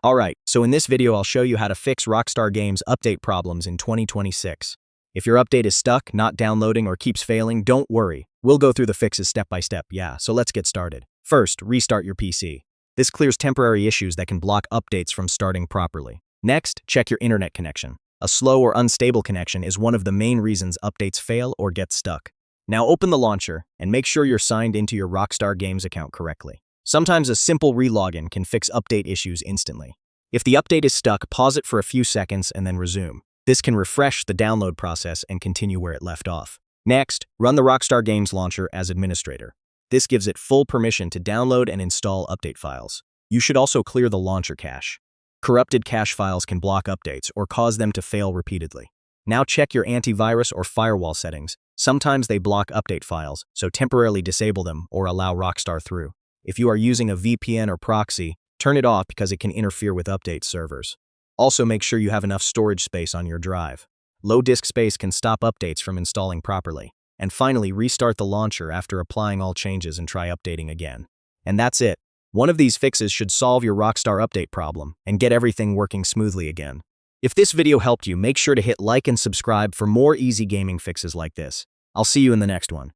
Alright, so in this video I'll show you how to fix Rockstar Games update problems in 2026. If your update is stuck, not downloading, or keeps failing, don't worry. We'll go through the fixes step by step, so let's get started. First, restart your PC. This clears temporary issues that can block updates from starting properly. Next, check your internet connection. A slow or unstable connection is one of the main reasons updates fail or get stuck. Now open the launcher and make sure you're signed into your Rockstar Games account correctly. Sometimes a simple relogin can fix update issues instantly. If the update is stuck, pause it for a few seconds and then resume. This can refresh the download process and continue where it left off. Next, run the Rockstar Games launcher as administrator. This gives it full permission to download and install update files. You should also clear the launcher cache. Corrupted cache files can block updates or cause them to fail repeatedly. Now check your antivirus or firewall settings. Sometimes they block update files, so temporarily disable them or allow Rockstar through. If you are using a VPN or proxy, turn it off because it can interfere with update servers. Also make sure you have enough storage space on your drive. Low disk space can stop updates from installing properly. And finally, restart the launcher after applying all changes and try updating again. And that's it. One of these fixes should solve your Rockstar update problem and get everything working smoothly again. If this video helped you, make sure to hit like and subscribe for more easy gaming fixes like this. I'll see you in the next one.